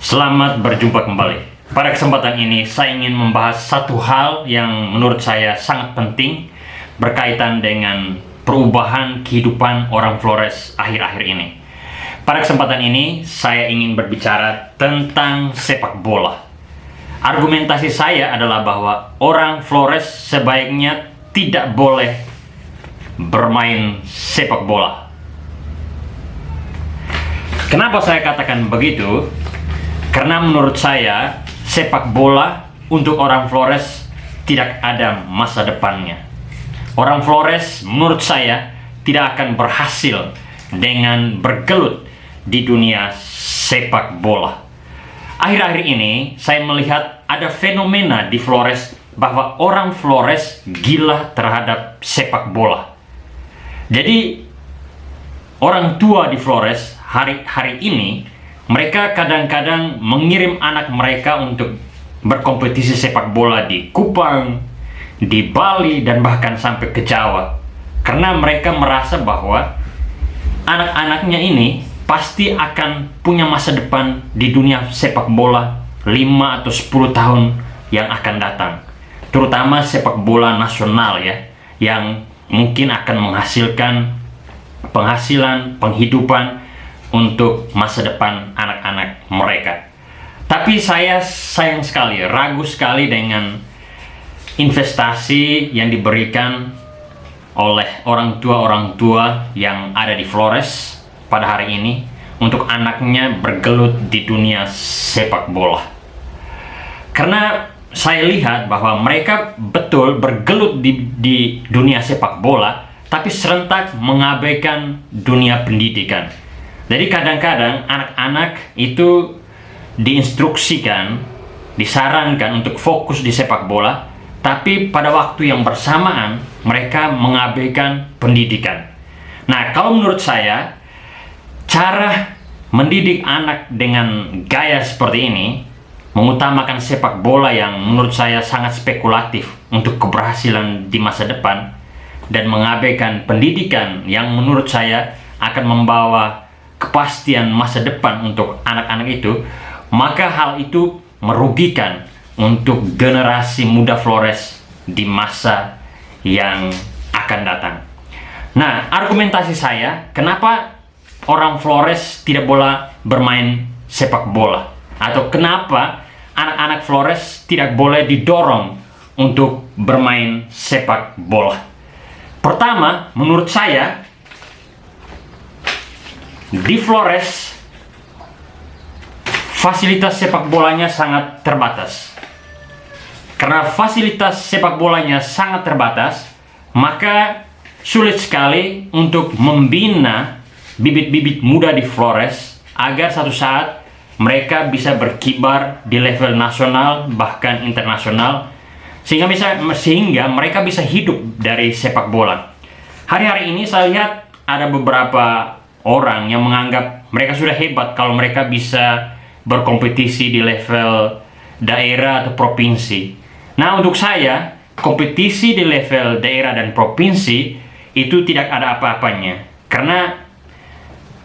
Selamat berjumpa kembali. Pada kesempatan ini saya ingin membahas satu hal yang menurut saya sangat penting berkaitan dengan perubahan kehidupan orang Flores akhir-akhir ini. Pada kesempatan ini saya ingin berbicara tentang sepak bola. Argumentasi saya adalah bahwa orang Flores sebaiknya tidak boleh bermain sepak bola. Kenapa saya katakan begitu? Karena menurut saya sepak bola untuk orang Flores tidak ada masa depannya. Orang Flores menurut saya tidak akan berhasil dengan bergelut di dunia sepak bola. Akhir-akhir ini saya melihat ada fenomena di Flores bahwa orang Flores gila terhadap sepak bola. Jadi orang tua di Flores hari ini mereka kadang-kadang mengirim anak mereka untuk berkompetisi sepak bola di Kupang, di Bali, dan bahkan sampai ke Jawa. Karena mereka merasa bahwa anak-anaknya ini pasti akan punya masa depan di dunia sepak bola 5 atau 10 tahun yang akan datang. Terutama sepak bola nasional ya, yang mungkin akan menghasilkan penghasilan, penghidupan untuk masa depan anak-anak mereka. Tapi saya sayang sekali, ragu sekali dengan investasi yang diberikan oleh orang tua yang ada di Flores pada hari ini untuk anaknya bergelut di dunia sepak bola. Karena saya lihat bahwa mereka betul bergelut di dunia sepak bola, tapi serentak mengabaikan dunia pendidikan. Jadi kadang-kadang anak-anak itu diinstruksikan, disarankan untuk fokus di sepak bola, tapi pada waktu yang bersamaan mereka mengabaikan pendidikan. Nah, kalau menurut saya, cara mendidik anak dengan gaya seperti ini, mengutamakan sepak bola yang menurut saya sangat spekulatif untuk keberhasilan di masa depan, dan mengabaikan pendidikan yang menurut saya akan membawa kepastian masa depan untuk anak-anak itu, maka hal itu merugikan untuk generasi muda Flores di masa yang akan datang. Nah, argumentasi saya, kenapa orang Flores tidak boleh bermain sepak bola? Atau kenapa anak-anak Flores tidak boleh didorong untuk bermain sepak bola? Pertama, menurut saya, di Flores fasilitas sepak bolanya sangat terbatas. Karena fasilitas sepak bolanya sangat terbatas, maka sulit sekali untuk membina bibit-bibit muda di Flores agar satu saat mereka bisa berkibar di level nasional bahkan internasional, sehingga mereka bisa hidup dari sepak bola. Hari-hari ini saya lihat ada beberapa orang yang menganggap mereka sudah hebat kalau mereka bisa berkompetisi di level daerah atau provinsi. Nah, untuk saya, kompetisi di level daerah dan provinsi itu tidak ada apa-apanya. Karena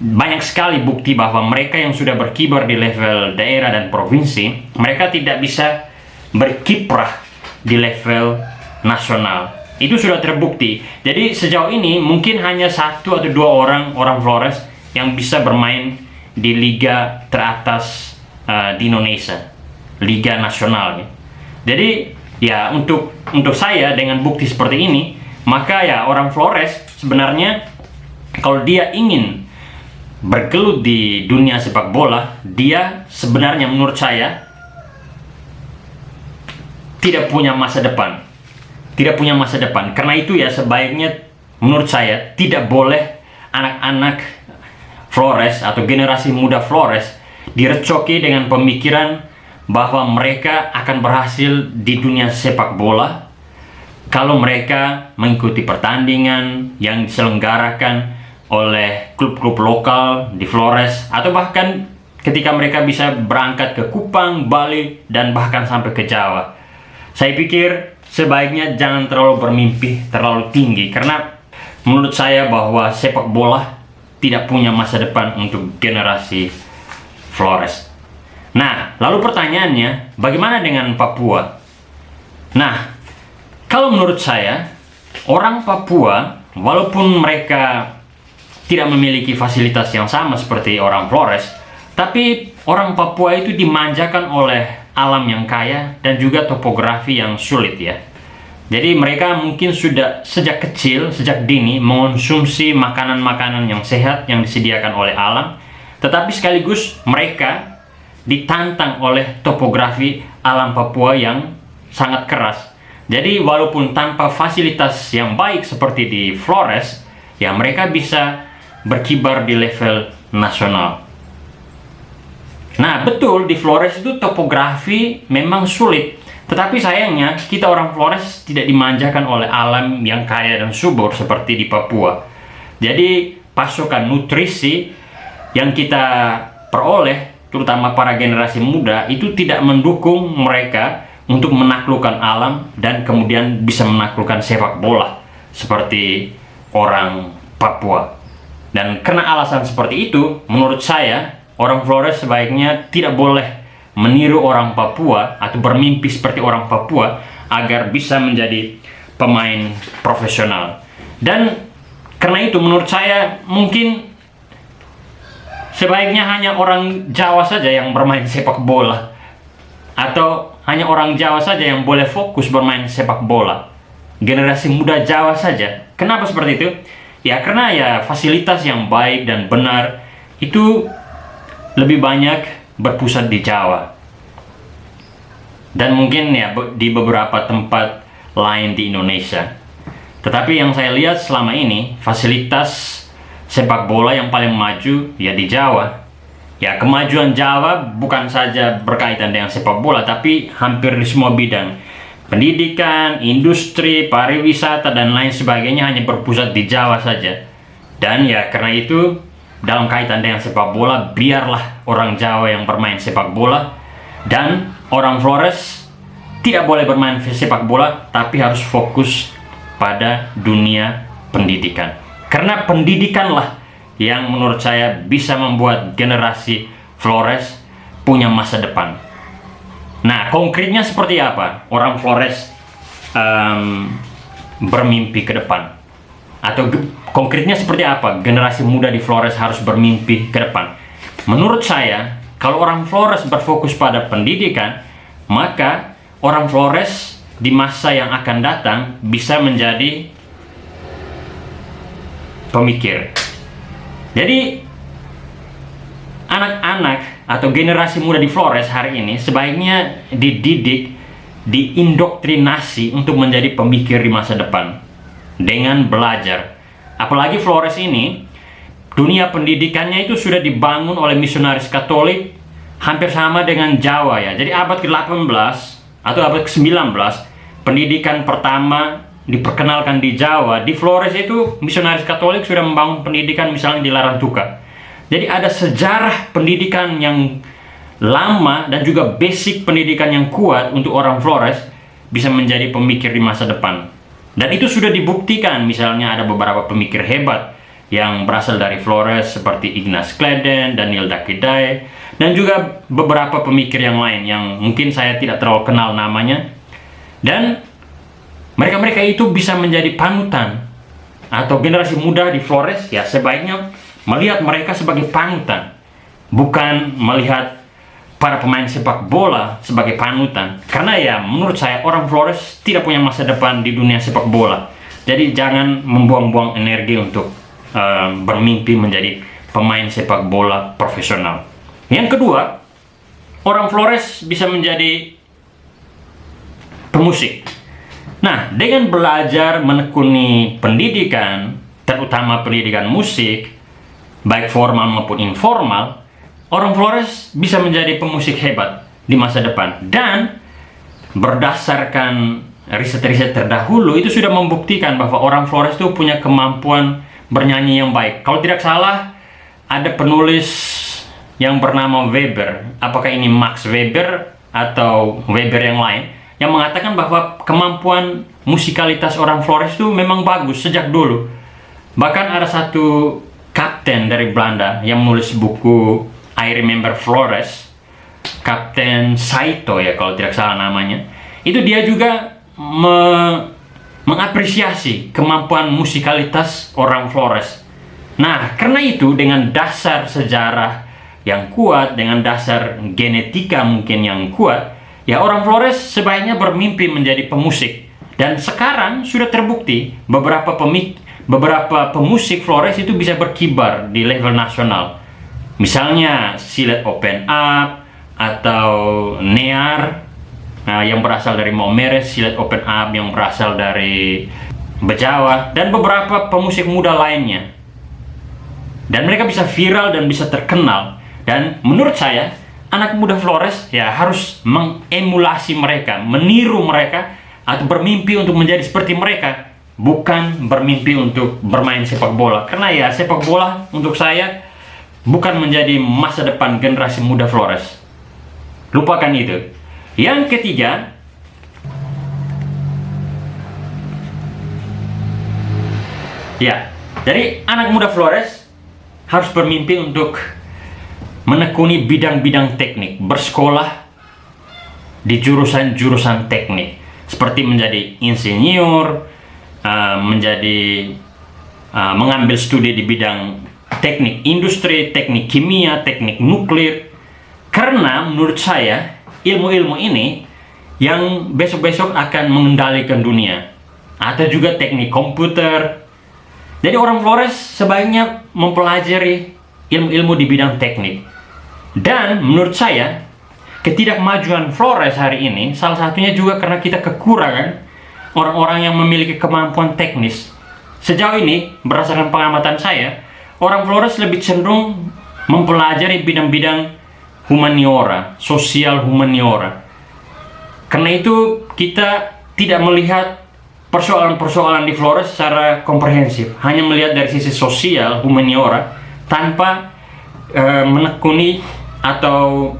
banyak sekali bukti bahwa mereka yang sudah berkibar di level daerah dan provinsi, mereka tidak bisa berkiprah di level nasional. Itu sudah terbukti. Jadi sejauh ini mungkin hanya 1 atau 2 orang Flores yang bisa bermain di liga teratas di Indonesia, liga nasional. Jadi ya untuk saya dengan bukti seperti ini, maka ya orang Flores sebenarnya kalau dia ingin bergelut di dunia sepak bola, dia sebenarnya menurut saya tidak punya masa depan. Tidak punya masa depan. Karena itu ya sebaiknya menurut saya tidak boleh anak-anak Flores atau generasi muda Flores direcoki dengan pemikiran bahwa mereka akan berhasil di dunia sepak bola kalau mereka mengikuti pertandingan yang diselenggarakan oleh klub-klub lokal di Flores, atau bahkan ketika mereka bisa berangkat ke Kupang, Bali, dan bahkan sampai ke Jawa. Saya pikir sebaiknya jangan terlalu bermimpi terlalu tinggi, karena menurut saya bahwa sepak bola tidak punya masa depan untuk generasi Flores. Nah, lalu pertanyaannya, bagaimana dengan Papua? Nah, kalau menurut saya, orang Papua, walaupun mereka tidak memiliki fasilitas yang sama seperti orang Flores, tapi orang Papua itu dimanjakan oleh alam yang kaya dan juga topografi yang sulit ya. Jadi mereka mungkin sudah sejak kecil, sejak dini mengonsumsi makanan-makanan yang sehat yang disediakan oleh alam, tetapi sekaligus mereka ditantang oleh topografi alam Papua yang sangat keras. Jadi walaupun tanpa fasilitas yang baik seperti di Flores, ya mereka bisa berkibar di level nasional. Nah, betul di Flores itu topografi memang sulit. Tetapi sayangnya kita orang Flores tidak dimanjakan oleh alam yang kaya dan subur seperti di Papua. Jadi pasokan nutrisi yang kita peroleh, terutama para generasi muda, itu tidak mendukung mereka untuk menaklukkan alam dan kemudian bisa menaklukkan sepak bola seperti orang Papua. Dan karena alasan seperti itu, menurut saya orang Flores sebaiknya tidak boleh meniru orang Papua atau bermimpi seperti orang Papua agar bisa menjadi pemain profesional. Dan karena itu menurut saya mungkin sebaiknya hanya orang Jawa saja yang bermain sepak bola, atau hanya orang Jawa saja yang boleh fokus bermain sepak bola. Generasi muda Jawa saja. Kenapa seperti itu? Ya karena ya fasilitas yang baik dan benar itu lebih banyak berpusat di Jawa. Dan mungkin ya di beberapa tempat lain di Indonesia. Tetapi yang saya lihat selama ini, fasilitas sepak bola yang paling maju ya di Jawa. Ya, kemajuan Jawa bukan saja berkaitan dengan sepak bola, tapi hampir di semua bidang. Pendidikan, industri, pariwisata, dan lain sebagainya hanya berpusat di Jawa saja. Dan ya, karena itu, dalam kaitan dengan sepak bola, biarlah orang Jawa yang bermain sepak bola. Dan orang Flores tidak boleh bermain sepak bola, tapi harus fokus pada dunia pendidikan. Karena pendidikanlah yang menurut saya bisa membuat generasi Flores punya masa depan. Nah, konkretnya seperti apa orang Flores bermimpi ke depan? Atau konkretnya seperti apa generasi muda di Flores harus bermimpi ke depan? Menurut saya, kalau orang Flores berfokus pada pendidikan, maka orang Flores di masa yang akan datang bisa menjadi pemikir. Jadi anak-anak atau generasi muda di Flores hari ini sebaiknya dididik, diindoktrinasi untuk menjadi pemikir di masa depan dengan belajar. Apalagi Flores ini, dunia pendidikannya itu sudah dibangun oleh misionaris Katolik hampir sama dengan Jawa ya. Jadi abad ke-18 atau abad ke-19 pendidikan pertama diperkenalkan di Jawa. Di Flores itu misionaris Katolik sudah membangun pendidikan misalnya di Larantuka. Jadi ada sejarah pendidikan yang lama dan juga basic pendidikan yang kuat untuk orang Flores bisa menjadi pemikir di masa depan. Dan itu sudah dibuktikan, misalnya ada beberapa pemikir hebat yang berasal dari Flores seperti Ignaz Kleden, Daniel Dakidae, dan juga beberapa pemikir yang lain yang mungkin saya tidak terlalu kenal namanya. Dan mereka-mereka itu bisa menjadi panutan, atau generasi muda di Flores ya sebaiknya melihat mereka sebagai panutan, bukan melihat para pemain sepak bola sebagai panutan. Karena ya menurut saya orang Flores tidak punya masa depan di dunia sepak bola. Jadi jangan membuang-buang energi untuk bermimpi menjadi pemain sepak bola profesional. Yang kedua, orang Flores bisa menjadi pemusik. Nah, dengan belajar menekuni pendidikan, terutama pendidikan musik, baik formal maupun informal, orang Flores bisa menjadi pemusik hebat di masa depan. Dan berdasarkan riset-riset terdahulu, itu sudah membuktikan bahwa orang Flores itu punya kemampuan bernyanyi yang baik. Kalau tidak salah, ada penulis yang bernama Weber, apakah ini Max Weber atau Weber yang lain, yang mengatakan bahwa kemampuan musikalitas orang Flores itu memang bagus sejak dulu. Bahkan ada satu kapten dari Belanda yang menulis buku I Remember Flores. Kapten Saito ya kalau tidak salah namanya, itu dia juga mengapresiasi kemampuan musikalitas orang Flores. Nah, karena itu dengan dasar sejarah yang kuat, dengan dasar genetika mungkin yang kuat, ya orang Flores sebaiknya bermimpi menjadi pemusik. Dan sekarang sudah terbukti beberapa pemusik Flores itu bisa berkibar di level nasional. Misalnya Silet Open Up atau Near yang berasal dari Maumere, Silet Open Up yang berasal dari Bejawa, dan beberapa pemusik muda lainnya. Dan mereka bisa viral dan bisa terkenal. Dan menurut saya, anak muda Flores ya harus mengemulasi mereka, meniru mereka, atau bermimpi untuk menjadi seperti mereka, bukan bermimpi untuk bermain sepak bola. Karena ya sepak bola untuk saya bukan menjadi masa depan generasi muda Flores. Lupakan itu. Yang ketiga, ya, jadi anak muda Flores harus bermimpi untuk menekuni bidang-bidang teknik, bersekolah di jurusan-jurusan teknik, seperti menjadi insinyur, mengambil studi di bidang teknik industri, teknik kimia, teknik nuklir. Karena menurut saya ilmu-ilmu ini yang besok-besok akan mengendalikan dunia, atau juga teknik komputer. Jadi orang Flores sebaiknya mempelajari ilmu-ilmu di bidang teknik. Dan menurut saya ketidakmajuan Flores hari ini salah satunya juga karena kita kekurangan orang-orang yang memiliki kemampuan teknis. Sejauh ini berdasarkan pengamatan saya, orang Flores lebih cenderung mempelajari bidang-bidang humaniora, sosial humaniora. Karena itu kita tidak melihat persoalan-persoalan di Flores secara komprehensif, hanya melihat dari sisi sosial humaniora tanpa menekuni atau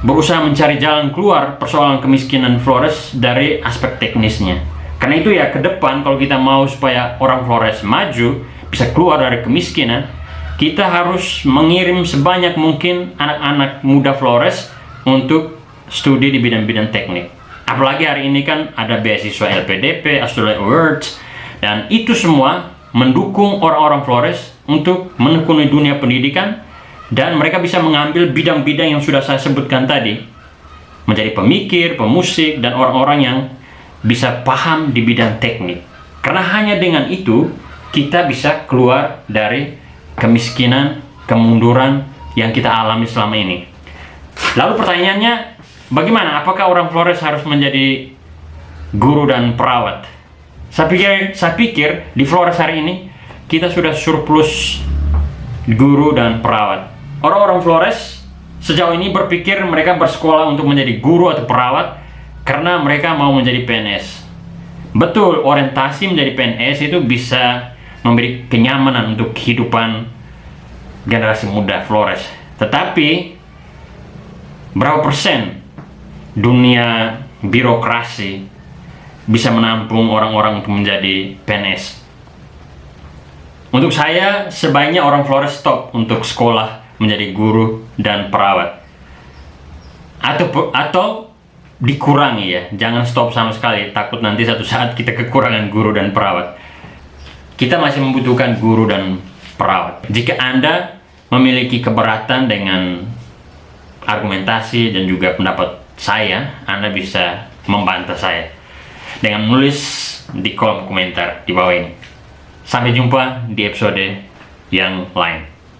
berusaha mencari jalan keluar persoalan kemiskinan Flores dari aspek teknisnya. Karena itu ya ke depan kalau kita mau supaya orang Flores maju, bisa keluar dari kemiskinan, kita harus mengirim sebanyak mungkin anak-anak muda Flores untuk studi di bidang-bidang teknik. Apalagi hari ini kan ada beasiswa LPDP, Australia Awards, dan itu semua mendukung orang-orang Flores untuk menekuni dunia pendidikan, dan mereka bisa mengambil bidang-bidang yang sudah saya sebutkan tadi, menjadi pemikir, pemusik, dan orang-orang yang bisa paham di bidang teknik. Karena hanya dengan itu kita bisa keluar dari kemiskinan, kemunduran yang kita alami selama ini. Lalu pertanyaannya, bagaimana? Apakah orang Flores harus menjadi guru dan perawat? Saya pikir di Flores hari ini kita sudah surplus guru dan perawat. Orang-orang Flores sejauh ini berpikir mereka bersekolah untuk menjadi guru atau perawat karena mereka mau menjadi PNS. Betul, orientasi menjadi PNS itu bisa memberi kenyamanan untuk kehidupan generasi muda Flores. Tetapi berapa persen dunia birokrasi bisa menampung orang-orang untuk menjadi PNS? Untuk saya, sebaiknya orang Flores stop untuk sekolah menjadi guru dan perawat. Atau dikurangi ya, jangan stop sama sekali, takut nanti satu saat kita kekurangan guru dan perawat. Kita masih membutuhkan guru dan perawat. Jika Anda memiliki keberatan dengan argumentasi dan juga pendapat saya, Anda bisa membantah saya dengan menulis di kolom komentar di bawah ini. Sampai jumpa di episode yang lain.